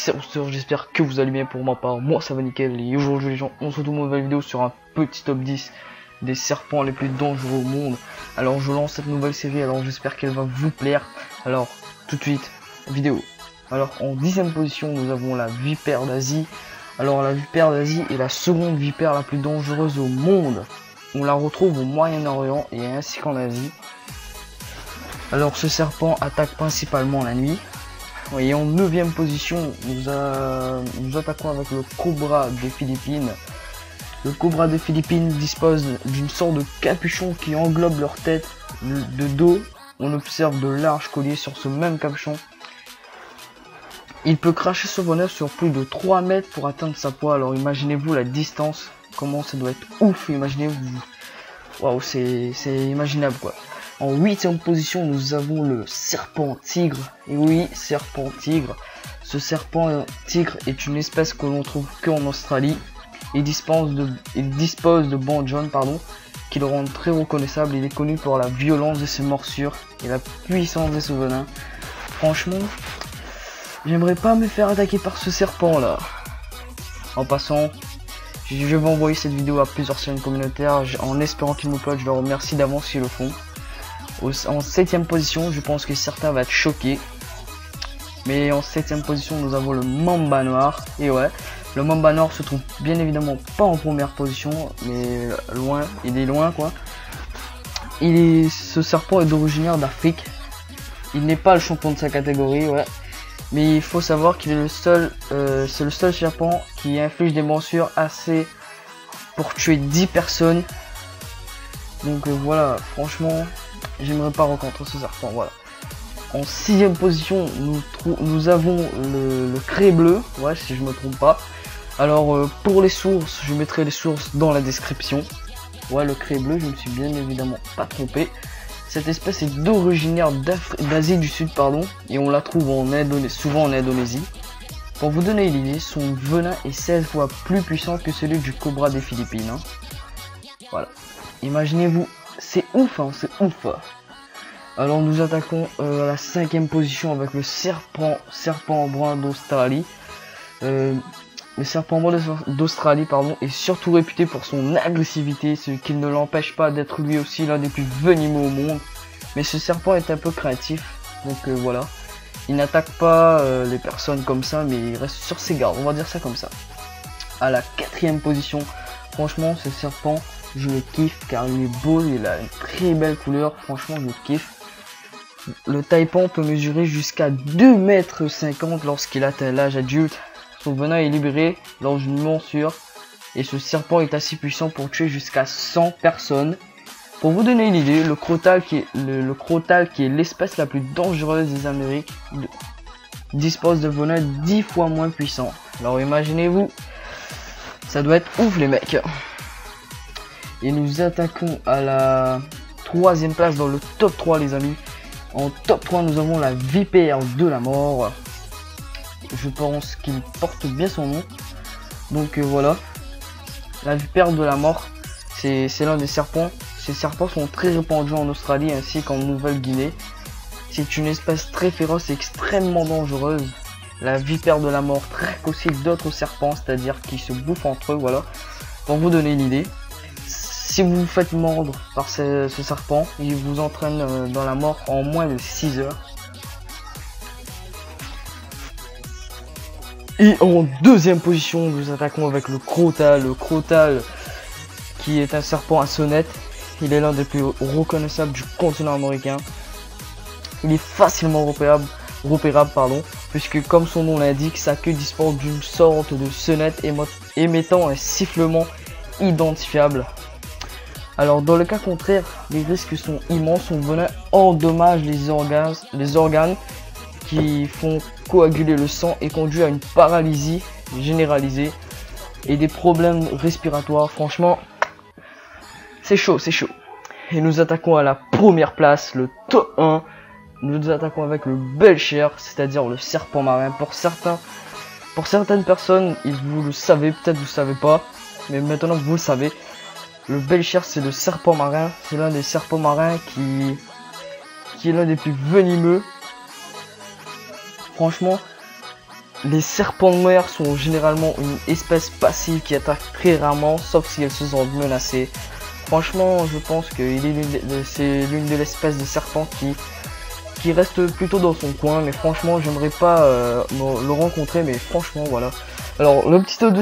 Serveur, j'espère que vous allez bien. Pour ma part, moi ça va nickel. Et aujourd'hui les gens, on se retrouve dans une nouvelle vidéo sur un petit top 10 des serpents les plus dangereux au monde. Alors je lance cette nouvelle série, alors j'espère qu'elle va vous plaire. Alors tout de suite, vidéo. Alors en 10e position, nous avons la vipère d'Asie. Alors la vipère d'Asie est la seconde vipère la plus dangereuse au monde. On la retrouve au Moyen-Orient et ainsi qu'en Asie. Alors ce serpent attaque principalement la nuit. Et en 9e position, nous attaquons avec le cobra des Philippines. Le cobra des Philippines dispose d'une sorte de capuchon qui englobe leur tête. De dos, on observe de larges colliers sur ce même capuchon. Il peut cracher son venin sur plus de 3 mètres pour atteindre sa proie. Alors imaginez-vous la distance, comment ça doit être ouf, imaginez-vous. Waouh, c'est imaginable quoi. En 8e position, nous avons le serpent tigre. Et oui, serpent tigre. Ce serpent tigre est une espèce que l'on trouve qu'en Australie. Il dispose de bandes jaunes, qui le rendent très reconnaissable. Il est connu pour la violence de ses morsures et la puissance de ses venins. Franchement, j'aimerais pas me faire attaquer par ce serpent là. En passant, je vais envoyer cette vidéo à plusieurs chaînes communautaires en espérant qu'ils me plaisent. Je leur remercie d'avance s'ils le font. En 7e position, je pense que certains vont être choqués. Mais en 7e position, nous avons le mamba noir. Et ouais, le mamba noir se trouve bien évidemment pas en première position, mais loin, il est loin quoi. Ce serpent est originaire d'Afrique. Il n'est pas le champion de sa catégorie, ouais. Mais il faut savoir qu'il est le seul, c'est le seul serpent qui inflige des morsures assez pour tuer 10 personnes. Donc voilà, franchement, j'aimerais pas rencontrer ce serpent, voilà. En 6e position, nous avons le craie bleu, ouais, si je me trompe pas. Alors pour les sources, je mettrai les sources dans la description. Ouais, le craie bleu, je me suis bien évidemment pas trompé. Cette espèce est d'originaire d'Asie du Sud, et on la trouve souvent en Indonésie. Pour vous donner une idée, son venin est 16 fois plus puissant que celui du cobra des Philippines. Hein. Voilà. Imaginez-vous, c'est ouf, hein, c'est ouf. Alors nous attaquons à la 5e position avec le serpent brun d'Australie. Le serpent brun d'Australie, est surtout réputé pour son agressivité, ce qui ne l'empêche pas d'être lui aussi l'un des plus venimeux au monde. Mais ce serpent est un peu craintif, donc voilà. Il n'attaque pas les personnes comme ça, mais il reste sur ses gardes, on va dire ça comme ça. À la 4e position, franchement ce serpent, je le kiffe car il est beau, il a une très belle couleur, franchement je le kiffe. Le taipan peut mesurer jusqu'à 2,50 m lorsqu'il atteint l'âge adulte. Son venin est libéré lors d'une morsure et ce serpent est assez puissant pour tuer jusqu'à 100 personnes. Pour vous donner une idée, le crotal qui est l'espèce la plus dangereuse des Amériques dispose de venin 10 fois moins puissant. Alors imaginez-vous, ça doit être ouf les mecs. Et nous attaquons à la 3e place dans le top 3 les amis. En top 3 nous avons la vipère de la mort. Je pense qu'il porte bien son nom. Donc voilà. La vipère de la mort, c'est l'un des serpents. Ces serpents sont très répandus en Australie ainsi qu'en Nouvelle-Guinée. C'est une espèce très féroce et extrêmement dangereuse. La vipère de la mort traque aussi d'autres serpents, c'est-à-dire qui se bouffent entre eux, voilà. Pour vous donner une idée. Si vous vous faites mordre par ce serpent, il vous entraîne dans la mort en moins de 6 heures. Et en 2e position, nous attaquons avec le crotal. Le crotal qui est un serpent à sonnette. Il est l'un des plus reconnaissables du continent américain. Il est facilement repérable, puisque comme son nom l'indique, sa queue dispose d'une sorte de sonnette émettant un sifflement identifiable. Alors dans le cas contraire, les risques sont immenses. Son venin endommage les organes qui font coaguler le sang et conduit à une paralysie généralisée et des problèmes respiratoires. Franchement, c'est chaud, c'est chaud. Et nous attaquons à la première place, le top 1. Nous attaquons avec le belcher, c'est-à-dire le serpent marin. Pour certaines personnes, vous le savez, peut-être vous le savez pas, mais maintenant vous le savez. Le belcher, c'est le serpent marin. C'est l'un des serpents marins qui est l'un des plus venimeux. Franchement, Les serpents de mer sont généralement une espèce passive qui attaque très rarement, sauf si elles se sentent menacées. Franchement, je pense que c'est l'une de l'espèce de serpents qui reste plutôt dans son coin, mais franchement, j'aimerais pas le rencontrer, mais franchement, voilà. Alors, le petit top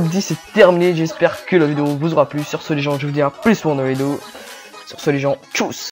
10 est terminé, j'espère que la vidéo vous aura plu. Sur ce, les gens, je vous dis à plus pour une vidéo. Sur ce, les gens, tchuss!